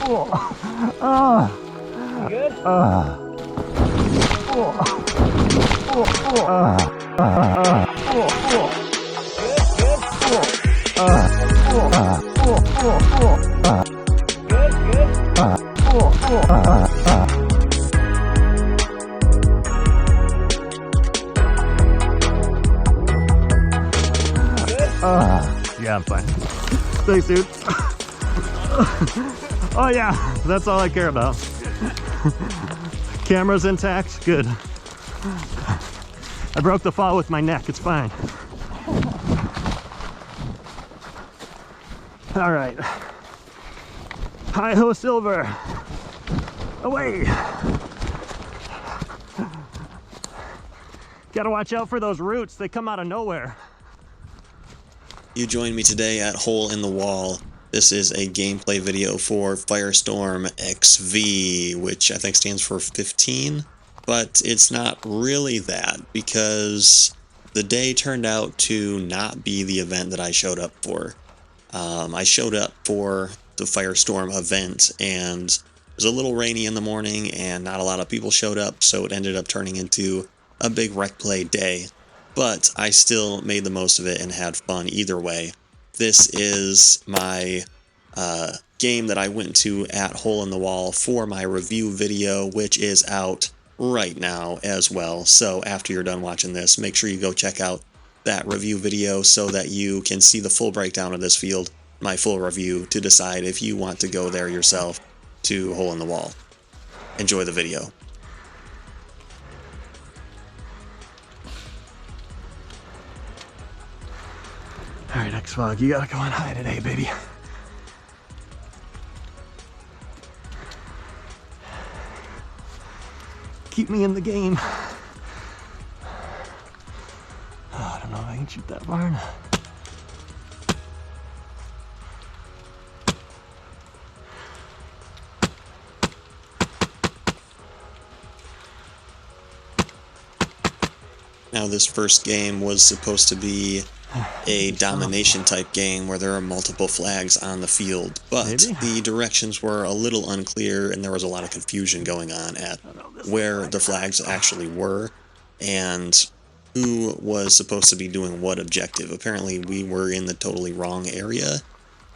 Yeah, I'm fine. Thanks, dude. Oh yeah, that's all I care about. Camera's intact, good. I broke the fall with my neck, it's fine. All right. Hi-ho silver. Away. Gotta watch out for those roots, they come out of nowhere. You joined me today at Hole in the Wall. This is a gameplay video for Firestorm XV, which I think stands for 15, but it's not really that because the day turned out to not be the event that I showed up for. I showed up for the Firestorm event and it was a little rainy in the morning and not a lot of people showed up, so it ended up turning into a big rec play day. But I still made the most of it and had fun either way. This is my game that I went to at Hole in the Wall for my review video, which is out right now as well. So after you're done watching this, make sure you go check out that review video so that you can see the full breakdown of this field, my full review, to decide if you want to go there yourself to Hole in the Wall. Enjoy the video. All right, X-Fog, you gotta go on high today, baby. Keep me in the game. Oh, I don't know if I can shoot that far or not. Now, this first game was supposed to be a domination type game where there are multiple flags on the field, but the directions were a little unclear and there was a lot of confusion going on at where the flags actually were and who was supposed to be doing what objective. Apparently we were in the totally wrong area.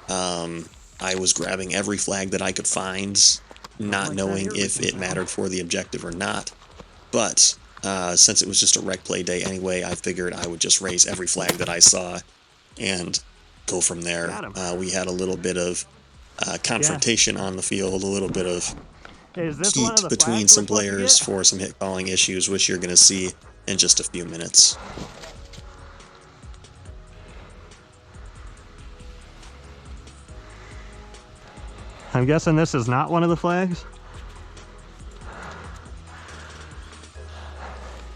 I was grabbing every flag that I could find, not knowing if it mattered for the objective or not, but since it was just a rec play day anyway, I figured I would just raise every flag that I saw and go from there. We had a little bit of confrontation on the field, a little bit of heat between some players for some hit calling issues, which you're going to see in just a few minutes. I'm guessing this is not one of the flags?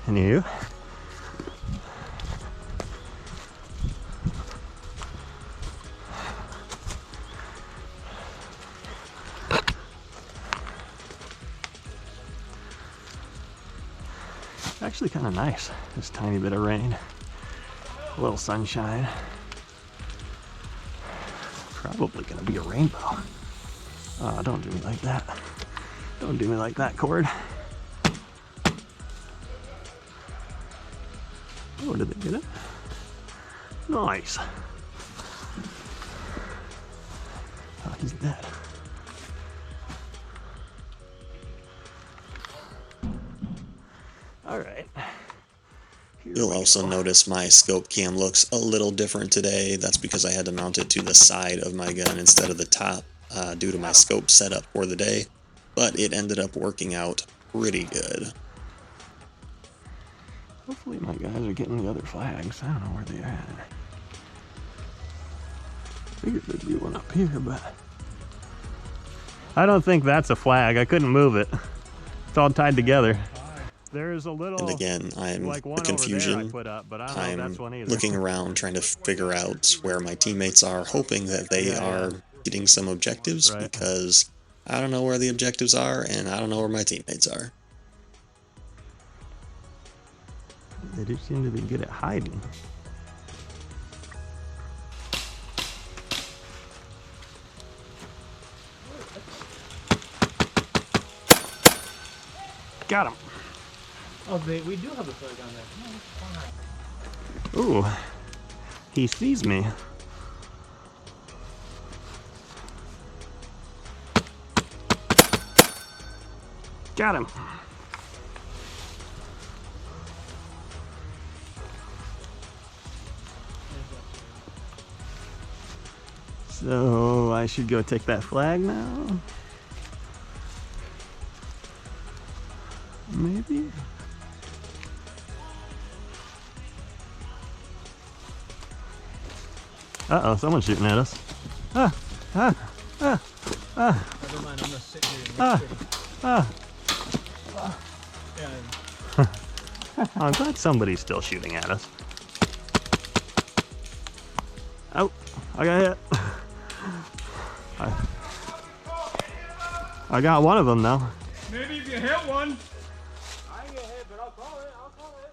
And you? Actually kind of nice, this tiny bit of rain, a little sunshine. Probably gonna be a rainbow. Oh, don't do me like that. Don't do me like that, cord. Oh, did they get it? Nice. Oh, he's dead. All right. You'll also notice my scope cam looks a little different today. That's because I had to mount it to the side of my gun instead of the top due to my scope setup for the day, but it ended up working out pretty good. Hopefully my guys are getting the other flags. I don't know where they are at. Figured there'd be one up here, but I don't think that's a flag. I couldn't move it. It's all tied together. There's a little. And again, I'm like the confusion. I'm looking around trying to figure out where my teammates are, hoping that they are getting some objectives because I don't know where the objectives are and I don't know where my teammates are. They do seem to be good at hiding. Got him. Oh, we do have a flag on there. No, Ooh, he sees me. Got him. So I should go take that flag now. Maybe. Uh-oh, someone's shooting at us. Ah, ah, ah, ah. never mind, I'm gonna sit here and Ah. make sure. Ah. Yeah, I'm glad somebody's still shooting at us. Oh, I got hit. I got one of them now. maybe if you hit one. I ain't get hit, but I'll call it. I'll call it.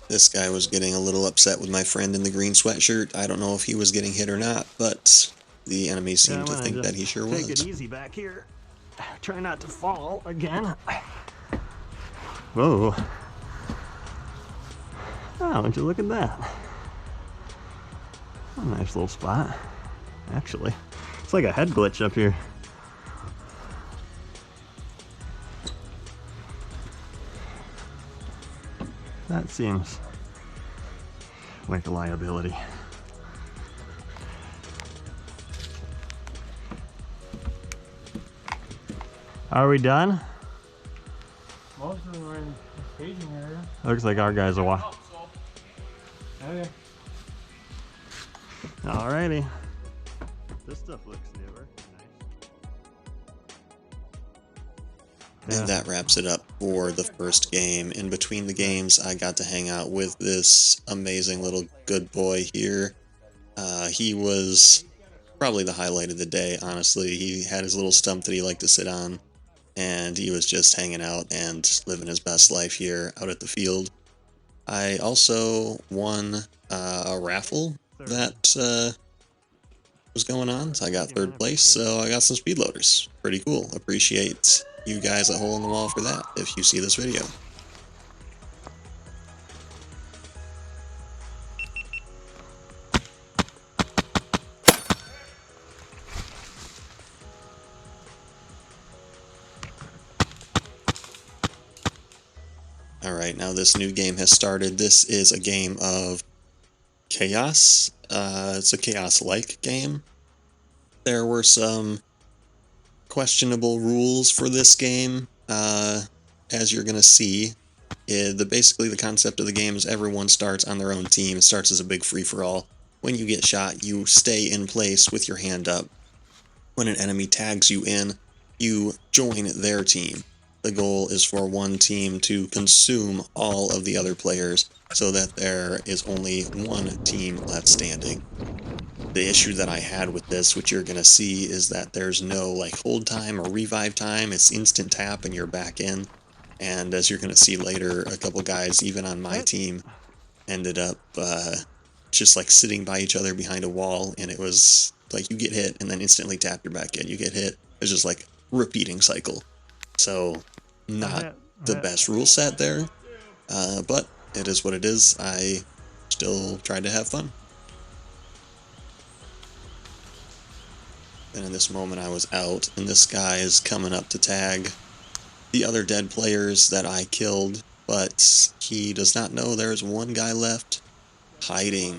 This guy was getting a little upset with my friend in the green sweatshirt. I don't know if he was getting hit or not, but the enemy seemed to think that he sure Take was. it easy back here. Try not to fall again. Whoa. Oh, would you look at that? A nice little spot, actually. It's like a head glitch up here. That seems like a liability. Are we done? Most of them are in the staging area. Looks like our guys are walking. Okay. Alrighty. This stuff looks newer. Nice. And that wraps it up for the first game. In between the games, I got to hang out with this amazing little good boy here. He was probably the highlight of the day, honestly. He had his little stump that he liked to sit on, and he was just hanging out and living his best life here out at the field. I also won a raffle that was going on, so I got third place, so I got some speed loaders. Pretty cool. Appreciate you guys at Hole in the Wall for that, if you see this video. Alright, now this new game has started. This is a game of chaos. It's a chaos-like game. There were some questionable rules for this game, as you're going to see. Basically, the concept of the game is everyone starts on their own team. It starts as a big free-for-all. When you get shot, you stay in place with your hand up. When an enemy tags you in, you join their team. The goal is for one team to consume all of the other players so that there is only one team left standing. The issue that I had with this, which you're going to see, is that there's no like hold time or revive time. It's instant tap and you're back in. And as you're going to see later, a couple guys, even on my team, ended up just like sitting by each other behind a wall, and it was like you get hit and then instantly tap, you're back in. You get hit. It's just like repeating cycle. So not the best rule set there, but it is what it is. I still tried to have fun. And in this moment I was out, and this guy is coming up to tag the other dead players that I killed, but he does not know there's one guy left hiding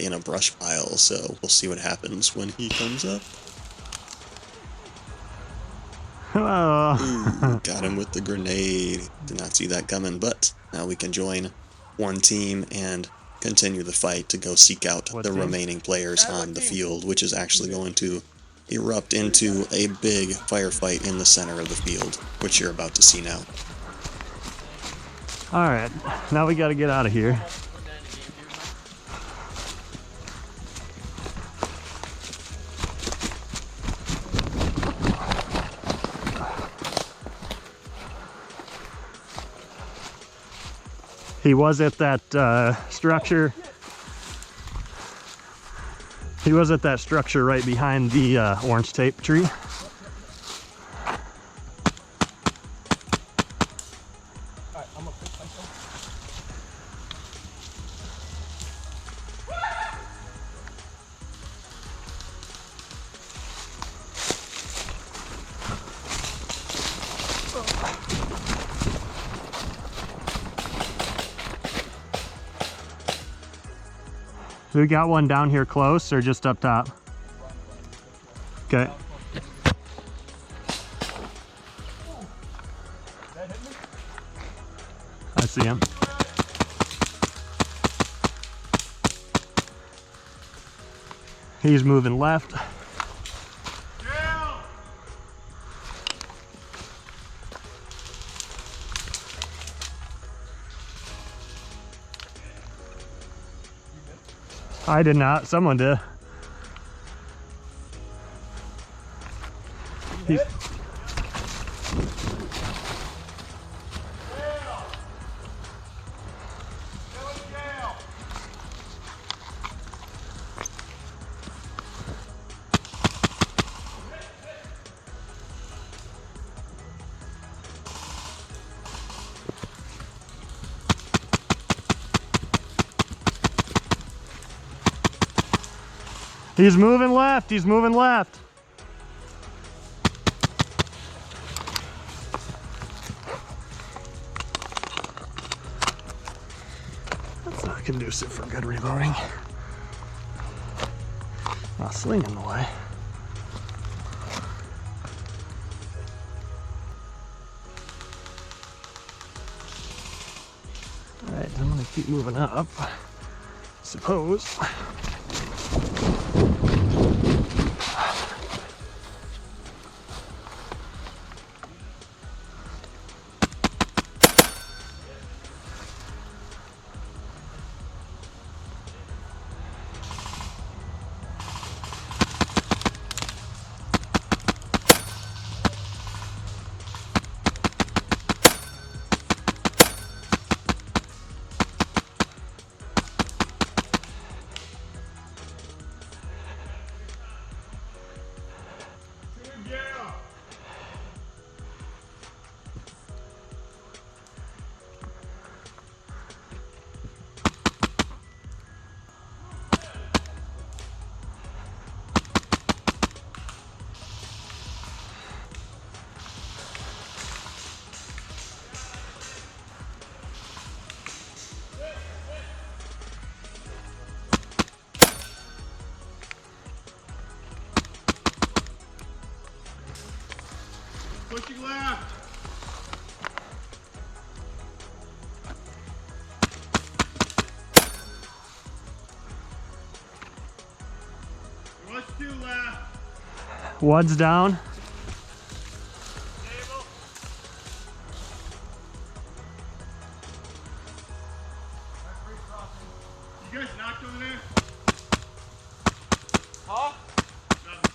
in a brush pile, so we'll see what happens when he comes up. Hello. Ooh, got him with the grenade. Did not see that coming, but now we can join one team and continue the fight to go seek out the remaining players on the field, which is actually going to erupt into a big firefight in the center of the field, which you're about to see now. Alright, now we gotta get out of here. He was at that structure. He was at that structure right behind the orange tape tree. We got one down here close or just up top? Okay. I see him. He's moving left. I did not. Someone did. He's moving left. He's moving left. That's not conducive for good reloading. Not sling in the way. All right, I'm gonna keep moving up. Suppose. Pushing left. Rush 2 left. Wood's down. Table. You guys knocked over there? Huh? Nothing.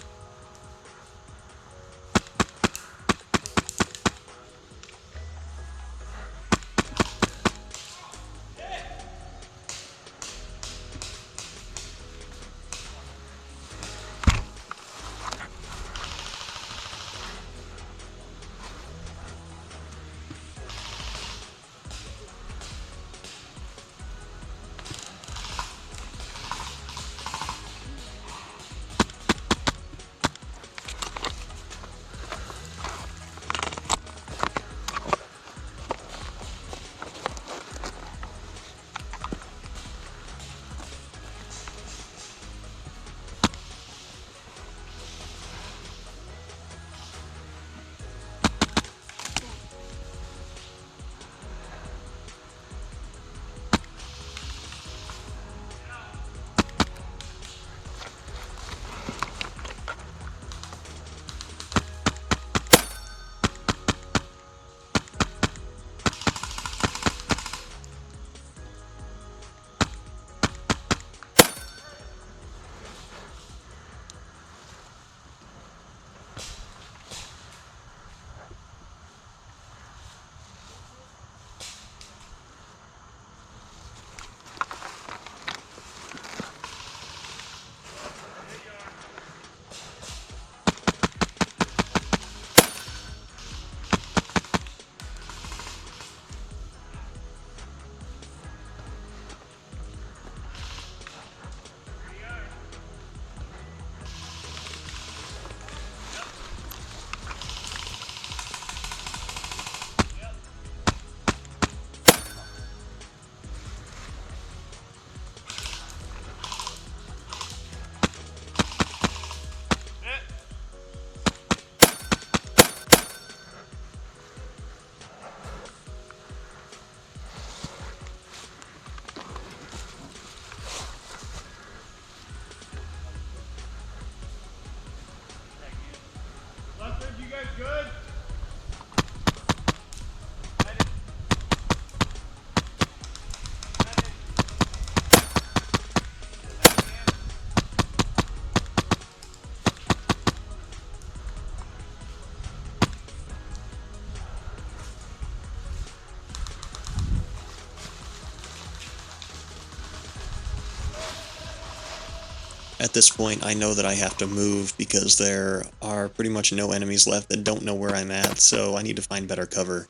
At this point, I know that I have to move because there are pretty much no enemies left that don't know where I'm at, so I need to find better cover.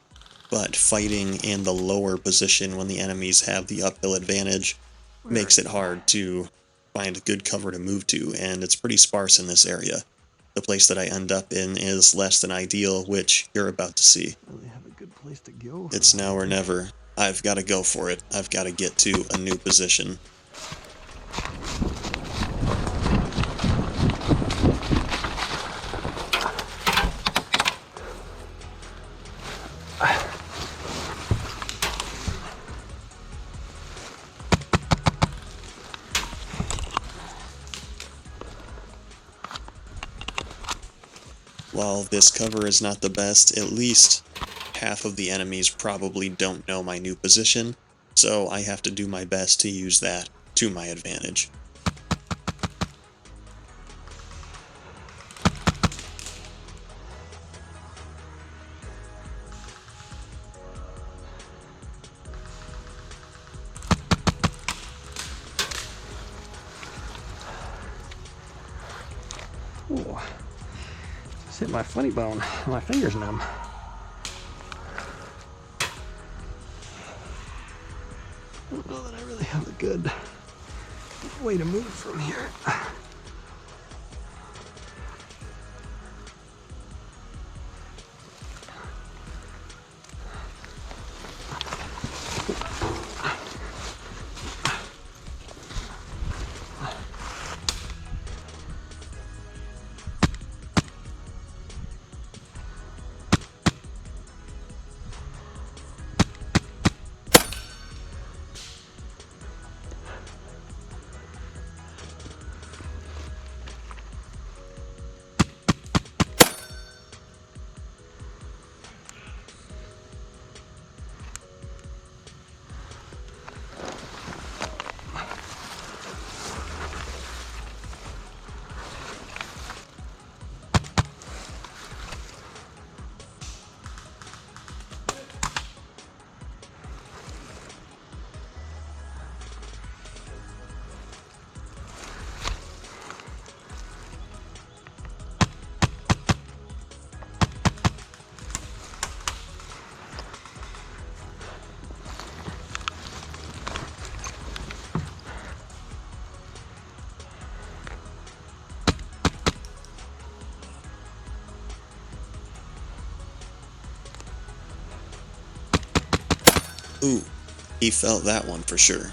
But fighting in the lower position when the enemies have the uphill advantage makes it hard to find good cover to move to, and it's pretty sparse in this area. The place that I end up in is less than ideal, which you're about to see. Really have a good place to go. It's now or never. I've got to go for it. I've got to get to a new position. While this cover is not the best, at least half of the enemies probably don't know my new position, so I have to do my best to use that to my advantage. Ooh. Just hit my funny bone. My finger's numb. I don't know that I really have a good way to move from here. Ooh, he felt that one for sure.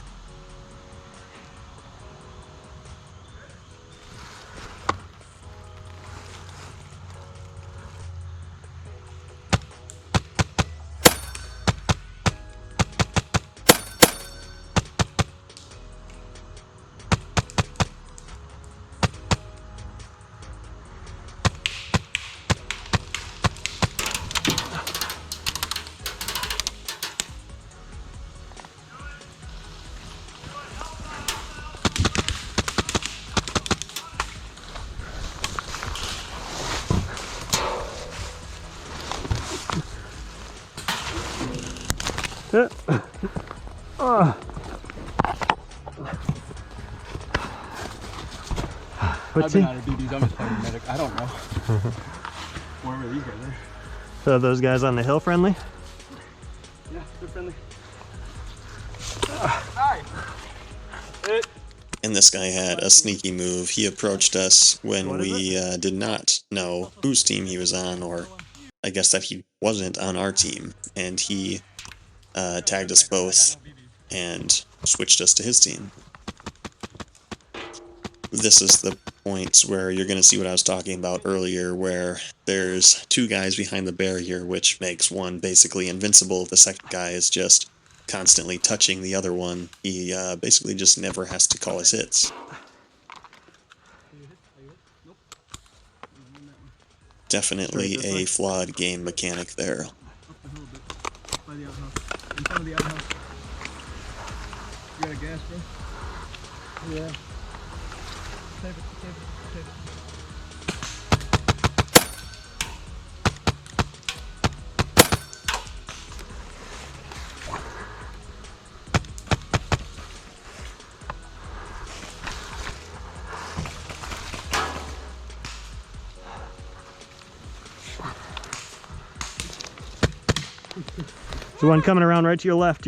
What's I've been he? out of duties. I'm just playing medic. I don't know. Wherever these guys are. So those guys on the hill friendly? Yeah, they're friendly. Hi. And this guy had a sneaky move. He approached us when we did not know whose team he was on, or I guess that he wasn't on our team. And he tagged us both and switched us to his team. This is the points where you're going to see what I was talking about earlier, where there's two guys behind the barrier, which makes one basically invincible. The second guy is just constantly touching the other one. He basically just never has to call his hits. Definitely a flawed game mechanic there. By the outhouse. In front of the outhouse. You got a gas, bro? Yeah. Save it, save it, save it. There's one coming around right to your left,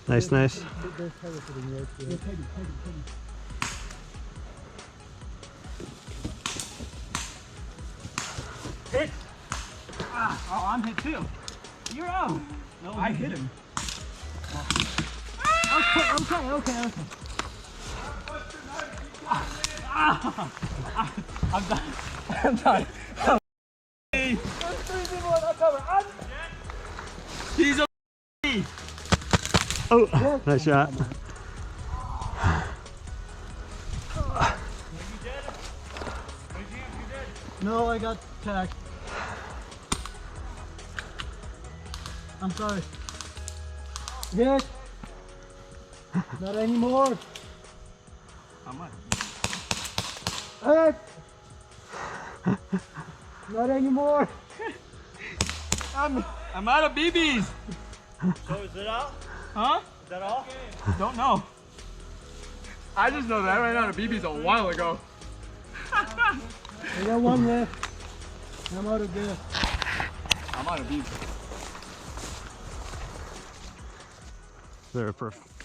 Nice, nice. Hit! Oh, I'm hit too. You're out. No, I hit him. Okay. I'm done. There's 3 people on that cover. He's a Oh, nice shot. No, I got tagged. I'm sorry. Hit. Not anymore. How much? Hit. Not anymore. I'm out of BBs. So is it out? Huh? Is that all? Don't know. I just know that I ran out of BBs a while ago. I got one left. I'm out of gas. I'm out of BBs.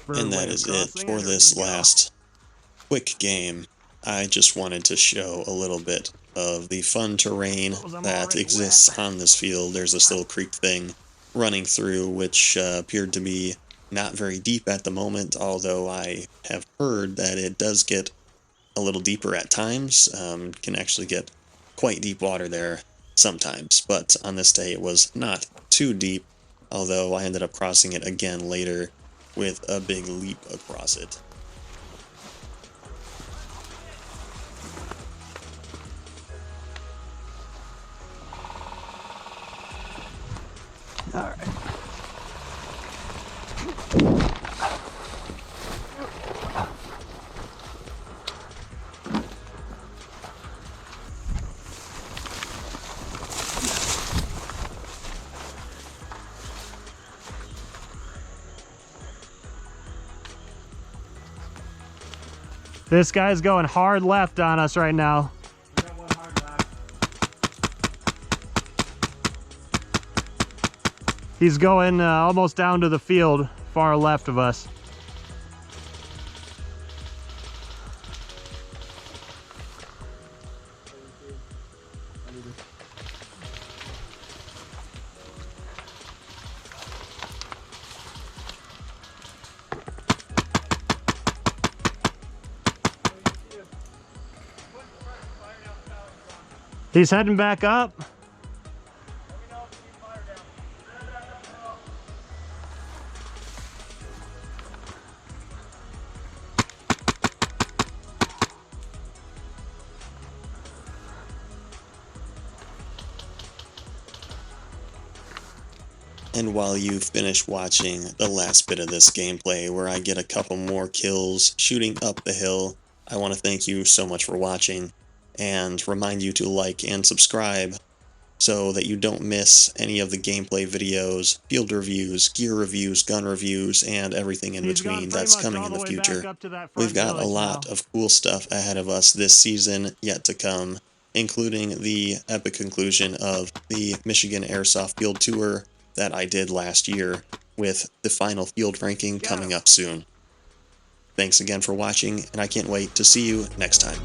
And that is it for this last quick game. I just wanted to show a little bit of the fun terrain that exists on this field. There's this little creek thing running through, which appeared to be not very deep at the moment, although I have heard that it does get a little deeper at times. Can actually get quite deep water there sometimes, but on this day it was not too deep, although I ended up crossing it again later with a big leap across it. All right. This guy's going hard left on us right now. We got one hard left. He's going almost down to the field, far left of us. He's heading back up. And while you finish watching the last bit of this gameplay, where I get a couple more kills shooting up the hill, I want to thank you so much for watching, and remind you to like and subscribe so that you don't miss any of the gameplay videos, field reviews, gear reviews, gun reviews, and everything in between that's coming in the future. We've got a lot of cool stuff ahead of us this season yet to come, including the epic conclusion of the Michigan Airsoft Field Tour that I did last year, with the final field ranking coming up soon. Thanks again for watching, and I can't wait to see you next time.